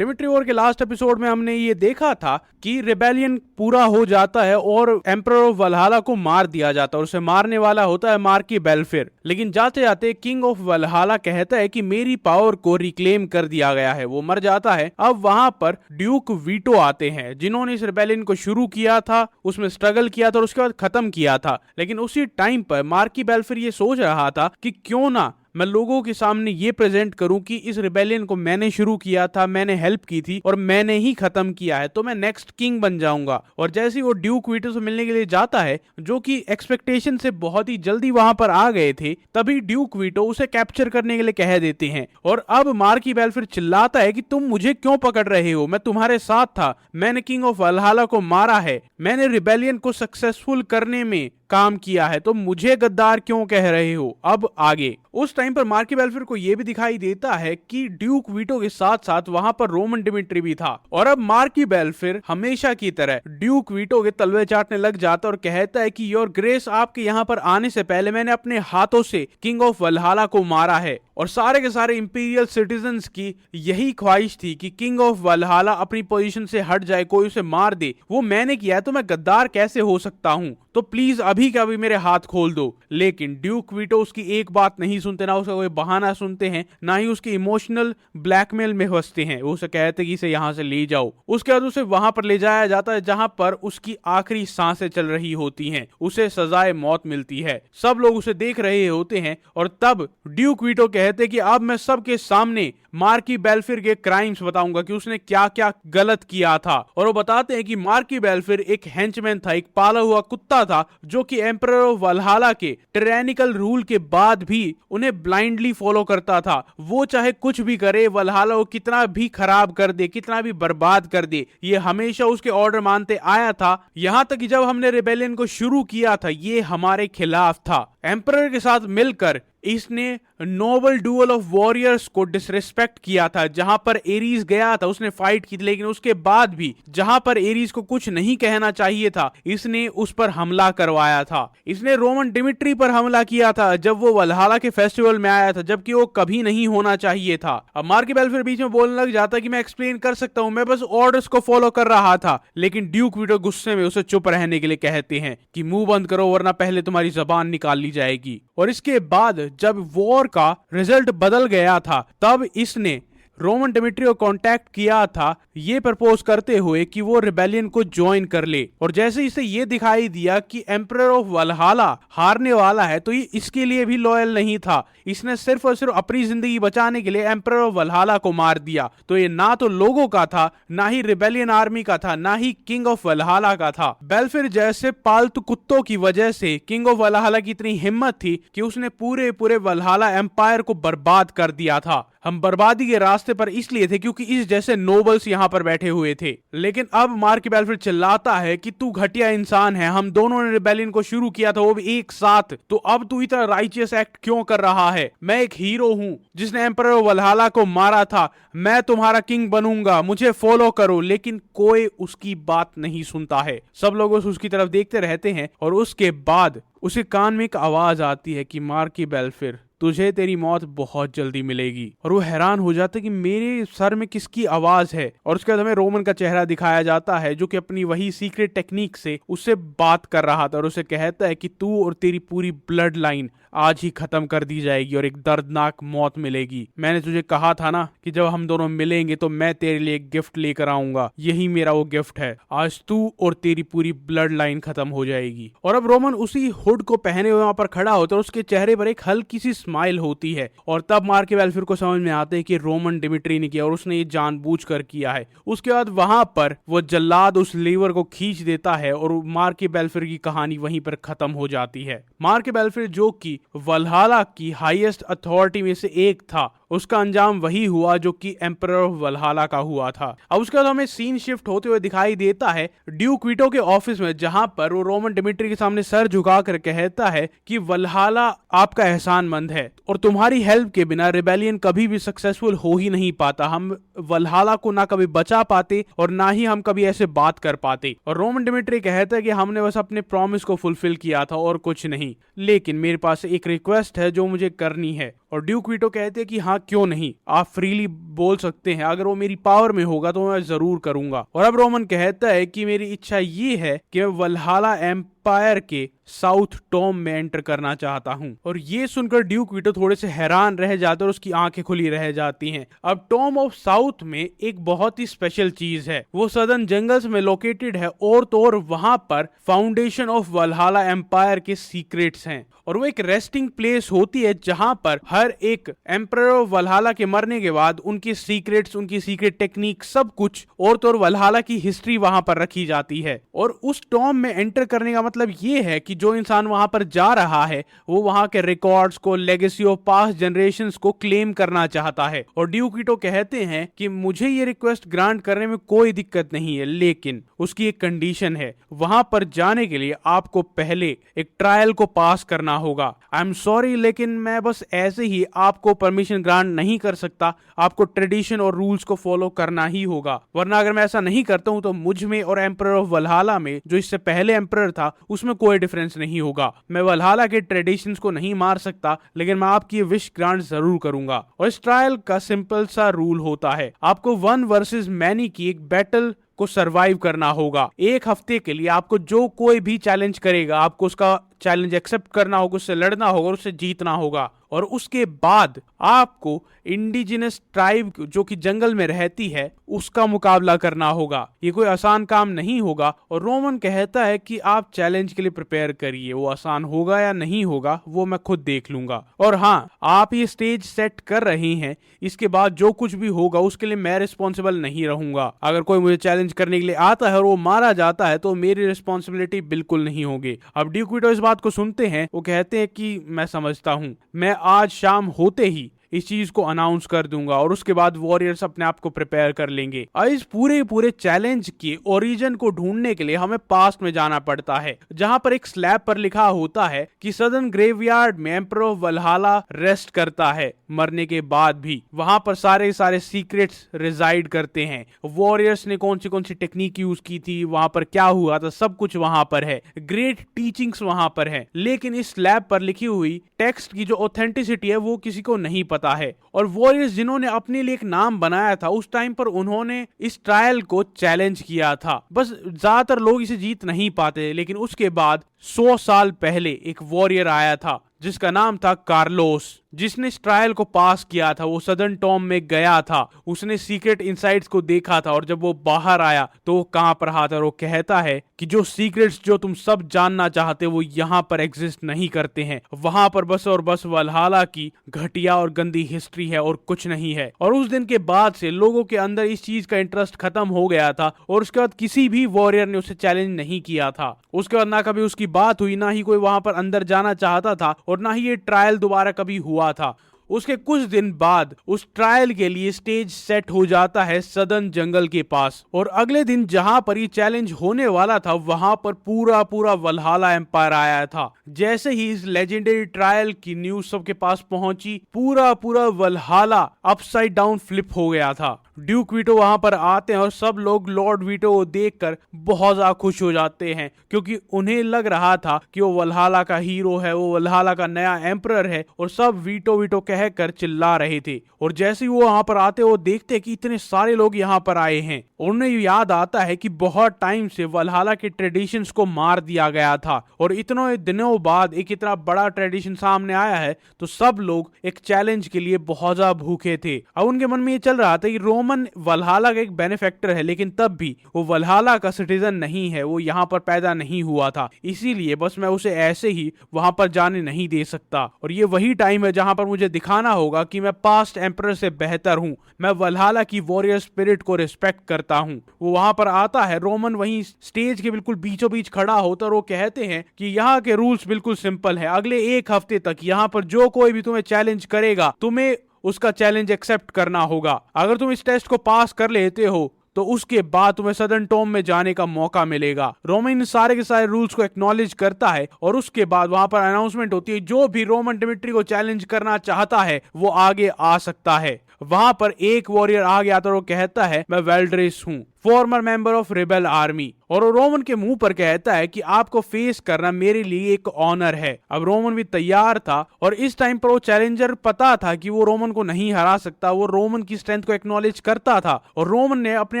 Dmitry war के last episode में हमने ये देखा था कि रिबेलियन पूरा हो जाता है और एम्परर ऑफ वल्हाला को मार दिया जाता है और उसे मारने वाला होता है मार्की बेल्फिर। लेकिन जाते जाते किंग ऑफ वल्हाला कहता है कि मेरी पावर को रिक्लेम कर दिया गया है, वो मर जाता है। अब वहां पर ड्यूक वीटो आते हैं जिन्होंने इस रिबेलियन को शुरू किया था, उसमें स्ट्रगल किया था और उसके बाद खत्म किया था। लेकिन उसी टाइम पर मार्की बेल्फिर ये सोच रहा था कि क्यों ना मैं लोगों के सामने ये प्रेजेंट करूं कि इस रिबेलियन को मैंने शुरू किया था, मैंने हेल्प की थी और मैंने ही खत्म किया है, तो मैं नेक्स्ट किंग बन जाऊंगा। और जैसे ही वो ड्यूक वीटो से मिलने के लिए जाता है, जो कि एक्सपेक्टेशन से बहुत ही जल्दी वहां पर आ गए थे, तभी ड्यूक वीटो उसे कैप्चर करने के लिए कह देते हैं। और अब मार्की बेल्फिर चिल्लाता है कि तुम मुझे क्यों पकड़ रहे हो, मैं तुम्हारे साथ था, मैंने किंग ऑफ वल्हाला को मारा है, मैंने रिबेलियन को सक्सेसफुल करने में काम किया है, तो मुझे गद्दार क्यों कह रहे हो। अब आगे उस टाइम पर मार्की बेल्फिर को यह भी दिखाई देता है कि ड्यूक वीटो के साथ साथ वहां पर रोमन डिमिट्री भी था। और अब मार्की बेल्फिर हमेशा की तरह ड्यूक वीटो के तलवे चाटने लग जाता और कहता है कि योर ग्रेस, आपके यहाँ पर आने से पहले मैंने अपने हाथों से किंग ऑफ वल्हाला को मारा है। और सारे के सारे इंपीरियल सिटीजन्स की यही ख्वाहिश थी कि किंग ऑफ वल्हाला अपनी पोजीशन से हट जाए, कोई उसे मार दे। वो मैंने किया है, तो मैं गद्दार कैसे हो सकता हूं, तो प्लीज अभी का अभी मेरे हाथ खोल दो। लेकिन ड्यूक वीटो उसकी एक बात नहीं सुनते, ना उसका कोई बहाना सुनते हैं, ना ही उसकी इमोशनल ब्लैकमेल में फंसते हैं। वो उसे कहते कि इसे यहाँ से ले जाओ। उसके बाद उसे वहां पर ले जाया जाता है जहां पर उसकी आखिरी सांसें चल रही होती हैं, उसे सजाए मौत मिलती है। सब लोग उसे देख रहे होते हैं और तब ड्यूक वीटो कहते कि अब मैं सबके सामने मार्की बेल्फिर के क्राइम्स बताऊंगा कि उसने क्या क्या गलत किया था। और वो बताते हैं कि मार्की बेल्फिर एक हेंचमैन था, एक पाला हुआ कुत्ता था, जो कि एम्परर ऑफ वल्हाला के टिरैनिकल रूल के बाद भी उन्हें ब्लाइंडली फॉलो करता था। वो चाहे कुछ भी करे, वल्हाला को कितना भी खराब कर दे, कितना भी बर्बाद कर दे, ये हमेशा उसके ऑर्डर मानते आया था। यहां तक कि जब हमने रिबेलियन को शुरू किया था, ये हमारे खिलाफ था। एम्परर के साथ मिलकर इसने नोबल डुअल ऑफ वॉरियर्स को डिसरिस्पेक्ट किया था। जहां पर एरीज गया था उसने फाइट की थी, लेकिन उसके बाद भी जहां पर एरीज को कुछ नहीं कहना चाहिए था, इसने उस पर हमला करवाया था। इसने रोमन डिमिट्री पर हमला किया था जब वो वल्हाला के फेस्टिवल में आया था, जबकि वो कभी नहीं होना चाहिए था। अब मार्की बेल्फिर बीच में बोलने लग जाता कि मैं एक्सप्लेन कर सकता हूं, मैं बस ऑर्डर्स को फॉलो कर रहा था। लेकिन ड्यूक वीटो गुस्से में उसे चुप रहने के लिए कहते हैं कि मुंह बंद करो वरना पहले तुम्हारी जबान निकाल ली जाएगी। और इसके बाद जब वॉर का रिजल्ट बदल गया था, तब इसने रोमन डिमिट्री को कांटेक्ट किया था ये प्रपोज करते हुए कि वो रिबेलियन को ज्वाइन कर ले। और जैसे इसे ये दिखाई दिया कि एम्परर ऑफ वल्हाला हारने वाला है, तो ये इसके लिए भी लॉयल नहीं था। इसने सिर्फ और सिर्फ अपनी जिंदगी बचाने के लिए एम्परर ऑफ वल्हाला को मार दिया। तो ये ना तो लोगों का था, ना ही रिबेलियन आर्मी का था, ना ही किंग ऑफ वल्हाला का था। बेल्फिर जैसे पालतू कुत्तों की वजह से किंग ऑफ वल्हाला की इतनी हिम्मत थी कि उसने पूरे पूरे वल्हाला एम्पायर को बर्बाद कर दिया था। हम बर्बादी के रास्ते पर इसलिए थे क्योंकि इस जैसे नोबल्स यहाँ पर बैठे हुए थे। लेकिन अब मार्की बेल्फिर चिल्लाता है कि तू घटिया इंसान है, हम दोनों ने रिबेलियन को शुरू किया था, वो भी एक साथ, तो अब तू इतना राइचियस एक्ट क्यों कर रहा है। मैं एक हीरो हूँ जिसने एम्परर वल्हाला को मारा था, मैं तुम्हारा किंग बनूंगा, मुझे फॉलो करो। लेकिन कोई उसकी बात नहीं सुनता है, सब लोग उसकी तरफ देखते रहते हैं। और उसके बाद उसे कान में एक आवाज आती है कि मार्की बेल्फिर, तुझे तेरी मौत बहुत जल्दी मिलेगी। और वो हैरान हो जाता है कि मेरे सर में किसकी आवाज है। और उसके बाद हमें रोमन का चेहरा दिखाया जाता है जो कि अपनी वही सीक्रेट टेक्निक से उससे बात कर रहा था और उसे कहता है कि तू और तेरी पूरी ब्लड लाइन आज ही खत्म कर दी जाएगी और एक दर्दनाक मौत मिलेगी। मैंने तुझे कहा था ना कि जब हम दोनों मिलेंगे तो मैं तेरे लिए एक गिफ्ट लेकर आऊंगा, यही मेरा वो गिफ्ट है। आज तू और तेरी पूरी ब्लड लाइन खत्म हो जाएगी। और अब रोमन उसी हुड को पहने हुए वहां पर खड़ा होता है और उसके चेहरे पर एक हल्की सी स्माइल होती है। और तब मार्की बेल्फिर को समझ में आता है कि रोमन डिमिट्री ने किया और उसने ये जानबूझकर किया है। उसके बाद वहां पर वो जल्लाद उस लीवर को खींच देता है और मार्की बेल्फिर की कहानी वहीं पर खत्म हो जाती है। मार्की बेल्फिर जो कि वल्हाला की हाईएस्ट अथॉरिटी में से एक था, उसका अंजाम वही हुआ जो कि एम्परर ऑफ वल्हाला का हुआ था। अब उसके बाद हमें सीन शिफ्ट होते हुए दिखाई देता है ड्यूक वीटो के ऑफिस में, जहां पर वो रोमन डिमिट्री के सामने सर झुकाकर कहता है कि वल्हाला आपका एहसानमंद है और तुम्हारी हेल्प के बिना रिबेलियन कभी भी सक्सेसफुल हो ही नहीं पाता। हम वल्हाला को ना कभी बचा पाते और ना ही हम कभी ऐसे बात कर पाते। और रोमन डिमिट्री कहता है कि हमने बस अपने प्रॉमिस को फुलफिल किया था और कुछ नहीं, लेकिन मेरे पास एक रिक्वेस्ट है जो मुझे करनी है। और ड्यूक वीटो कहते हैं कि हाँ क्यों नहीं, आप फ्रीली बोल सकते हैं, अगर वो मेरी पावर में होगा तो मैं जरूर करूंगा। और अब रोमन कहता है कि मेरी इच्छा ये है कि मैं वल्हाला एम्पायर के साउथ टॉम में एंटर करना चाहता हूं। और ये सुनकर ड्यूक वीटो थोड़े से हैरान रह जाते हैं और उसकी आंखें खुली रह जाती हैं। अब टॉम ऑफ साउथ में एक बहुत ही स्पेशल चीज है, वो सदर्न जंगल्स में लोकेटेड है और तो और वहां पर फाउंडेशन ऑफ वल्हाला एम्पायर के सीक्रेट्स हैं। और वो एक रेस्टिंग प्लेस होती है जहां पर हर एक एम्परर ऑफ वल्हाला के मरने के बाद उनकी सीक्रेट्स, उनकी सीक्रेट टेक्निक, सब कुछ और तो और वल्हाला की हिस्ट्री वहां पर रखी जाती है। और उस टॉम में एंटर करने का मतलब ये है कि जो इंसान वहां पर जा रहा है वो वहां के रिकॉर्ड्स को, लेगेसी ऑफ पास्ट जनरेशंस को क्लेम करना चाहता है। और ड्यूक वीटो कहते हैं कि मुझे ये रिक्वेस्ट ग्रांट करने में कोई दिक्कत नहीं है, लेकिन उसकी एक कंडीशन है, वहां पर जाने के लिए आपको पहले एक ट्रायल को पास करना होगा। आई एम सॉरी, लेकिन मैं बस ऐसे ही आपको परमिशन ग्रांट नहीं कर सकता, आपको ट्रेडिशन और रूल्स को फॉलो करना ही होगा, वरना अगर मैं ऐसा नहीं करता हूं तो मुझ में और एम्परर ऑफ वल्हाला में, जो इससे पहले एम्परर था, उसमें कोई डिफरेंस नहीं होगा। मैं वल्हाला के ट्रेडिशंस को नहीं मार सकता, लेकिन मैं आपकी विश ग्रांट जरूर करूंगा। और इस ट्रायल का सिंपल सा रूल होता है, आपको 1 वर्सेस मैनी की एक बैटल को सरवाइव करना होगा। एक हफ्ते के लिए आपको जो कोई भी चैलेंज करेगा, आपको उसका चैलेंज एक्सेप्ट करना होगा, उससे लड़ना होगा और उससे जीतना होगा। और उसके बाद आपको इंडिजिनस ट्राइब जो कि जंगल में रहती है उसका मुकाबला करना होगा। ये कोई आसान काम नहीं होगा। और रोमन कहता है कि आप चैलेंज के लिए प्रिपेयर करिए, वो आसान होगा या नहीं होगा वो मैं खुद देख लूंगा। और हाँ, आप ये स्टेज सेट कर रहे हैं, इसके बाद जो कुछ भी होगा उसके लिए मैं रिस्पॉन्सिबल नहीं रहूंगा। अगर कोई मुझे चैलेंज करने के लिए आता है और वो मारा जाता है तो मेरी रिस्पॉन्सिबिलिटी बिल्कुल नहीं होगी। अब ड्यूक वीटो इस बात को सुनते हैं, वो कहते हैं कि मैं समझता हूं, मैं आज शाम होते ही इस चीज को अनाउंस कर दूंगा और उसके बाद वॉरियर्स अपने आप को प्रिपेयर कर लेंगे। इस पूरे चैलेंज के ओरिजिन को ढूंढने के लिए हमें पास्ट में जाना पड़ता है, जहां पर एक स्लैब पर लिखा होता है कि सदर्न ग्रेवयार्ड में एम्परर ऑफ वल्हाला रेस्ट करता है, मरने के बाद भी वहां पर सारे सीक्रेट्स रिजाइड करते हैं। वॉरियर्स ने कौन सी टेक्निक यूज की थी, वहां पर क्या हुआ था, सब कुछ वहां पर है। ग्रेट टीचिंग्स वहां पर है, लेकिन इस स्लैब पर लिखी हुई टेक्स्ट की जो ऑथेंटिसिटी है वो किसी को नहीं पता है। और वॉरियर्स जिन्होंने अपने लिए एक नाम बनाया था, उस टाइम पर उन्होंने इस ट्रायल को चैलेंज किया था। बस ज्यादातर लोग इसे जीत नहीं पाते, लेकिन उसके बाद 100 साल पहले एक वॉरियर आया था जिसका नाम था कार्लोस, जिसने इस ट्रायल को पास किया था। वो सदर्न टॉम में गया था, उसने सीक्रेट इनसाइट्स को देखा था, और जब वो बाहर आया तो वो कहां पर हाथ, और वो कहता है कि जो सीक्रेट्स जो तुम सब जानना चाहते वो यहाँ पर एग्जिस्ट नहीं करते हैं, वहां पर बस और बस वल्हाला की घटिया और गंदी हिस्ट्री है और कुछ नहीं है। और उस दिन के बाद से लोगों के अंदर इस चीज का इंटरेस्ट खत्म हो गया था और उसके बाद किसी भी वॉरियर ने उसे चैलेंज नहीं किया था। उसके बाद ना कभी उसकी बात हुई, ना ही कोई वहां पर अंदर जाना चाहता था, और ना ही ये ट्रायल दोबारा कभी हुआ था। उसके कुछ दिन बाद उस ट्रायल के लिए स्टेज सेट हो जाता है सदर्न जंगल के पास, और अगले दिन जहां पर ये चैलेंज होने वाला था वहां पर पूरा वल्हाला एम्पायर आया था। जैसे ही इस लेजेंडरी ट्रायल की न्यूज सबके पास पहुंची, पूरा वल्हाला अपसाइड डाउन फ्लिप हो गया था। ड्यूक वीटो वहां पर आते हैं और सब लोग लॉर्ड वीटो को देखकर बहुत ज्यादा खुश हो जाते हैं, क्योंकि उन्हें लग रहा था कि वो वल्हाला का हीरो है, वो वल्हाला का नया एम्परर है, और सब वीटो कहकर चिल्ला रहे थे। और जैसे ही वो वहां पर आते वो देखते कि इतने सारे लोग यहाँ पर आए हैं, उन्हें याद आता है कि बहुत टाइम से वल्हाला के ट्रेडिशंस को मार दिया गया था, और इतने दिनों बाद एक इतना बड़ा ट्रेडिशन सामने आया है, तो सब लोग एक चैलेंज के लिए बहुत ज्यादा भूखे थे। अब उनके मन में ये चल रहा था कि रोमन वल्हाला का एक बेनिफैक्टर है, लेकिन तब भी वो वल्हाला का सिटीजन नहीं है, वो यहाँ पर पैदा नहीं हुआ था, इसीलिए बस मैं उसे ऐसे ही वहां पर जाने नहीं दे सकता। और ये वही टाइम है जहां पर मुझे दिखाना होगा कि मैं पास्ट एम्परर से बेहतर हूं, मैं वल्हाला की वॉरियर स्पिरिट को रिस्पेक्ट करता हूं। वो वहां पर आता है, रोमन वहीं स्टेज के बिल्कुल बीचों बीच खड़ा होता है, और वो कहते हैं कि यहाँ के रूल्स बिल्कुल सिंपल है, अगले 1 हफ्ते तक यहाँ पर जो कोई भी तुम्हें चैलेंज करेगा तुम्हें उसका चैलेंज एक्सेप्ट करना होगा। अगर तुम इस टेस्ट को पास कर लेते हो तो उसके बाद तुम्हें सदर्न टॉम में जाने का मौका मिलेगा। रोमन सारे के सारे रूल्स को एक्नॉलेज करता है, और उसके बाद वहां पर अनाउंसमेंट होती है, जो भी रोमन डिमिट्री को चैलेंज करना चाहता है वो आगे आ सकता है। वहां पर एक वॉरियर आ गया तो वो कहता है मैं वेल्ड्रेस हूं। Farmer member of rebel army. और वो रोमन के मुंह पर कहता है कि आपको फेस करना मेरे लिए एक ऑनर है। अब रोमन भी तैयार था और इस टाइम पर वो चैलेंजर पता था कि वो रोमन को नहीं हरा सकता, वो रोमन की स्ट्रेंथ को एक्नॉलेज करता था और रोमन ने अपने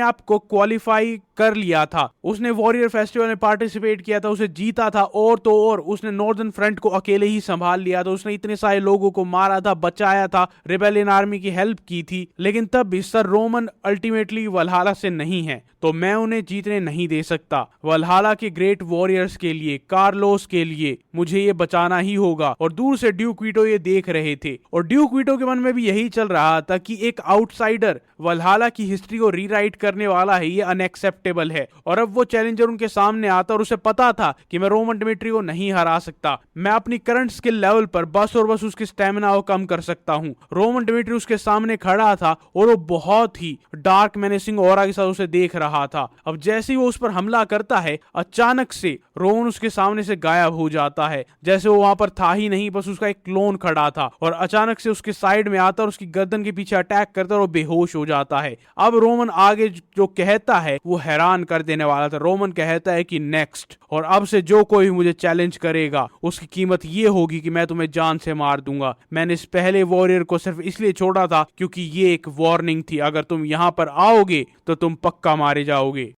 आप को क्वालिफाई कर लिया था। उसने वॉरियर फेस्टिवल में पार्टिसिपेट किया था, उसे जीता था और तो और उसने नॉर्दर्न फ्रंट को अकेले ही संभाल लिया था। उसने इतने सारे लोगों को मारा था, बचाया था, रिबेलियन आर्मी की हेल्प की थी। लेकिन तब भी सर रोमन अल्टीमेटली वल्हाला से नहीं है, तो मैं उन्हें जीतने नहीं दे सकता। वल्हाला के ग्रेट वॉरियर्स के लिए, कार्लोस के लिए मुझे ये बचाना ही होगा। और दूर से ड्यूक वीटो ये देख रहे थे और ड्यूक वीटो के मन में भी यही चल रहा था कि एक आउटसाइडर वल्हाला की हिस्ट्री को रीराइट करने वाला है, ये अनएक्सेप्टेबल है। और अब वो चैलेंजर उनके सामने आता और उसे पता था कि मैं रोमन डिमिट्री को नहीं हरा सकता, मैं अपनी करंट स्किल लेवल पर बस और बस उसकी स्टेमिना को कम कर सकता हूं। रोमन डिमिट्री उसके सामने खड़ा था और वो बहुत ही डार्क मेनेसिंग ऑरा के साथ उसे देख रहा था। अब जैसे ही वो उस पर हमला करता है, अचानक से रोमन उसके सामने से गायब हो जाता है, जैसे वो वहां पर था ही नहीं, बस उसका एक क्लोन खड़ा था। और अचानक से उसके साइड में आता और उसकी गर्दन के पीछे अटैक करता और वो बेहोश हो जाता है। अब रोमन आगे जो कहता है वो हैरान कर देने वाला था। रोमन कहता है कि नेक्स्ट, और अब से जो कोई मुझे चैलेंज करेगा उसकी कीमत ये होगी कि मैं तुम्हें जान से मार दूंगा। मैंने इस पहले वॉरियर को सिर्फ इसलिए छोड़ा था क्योंकि ये एक वार्निंग थी, अगर तुम यहां पर आओगे तो तुम पक्का मारे जाओगे।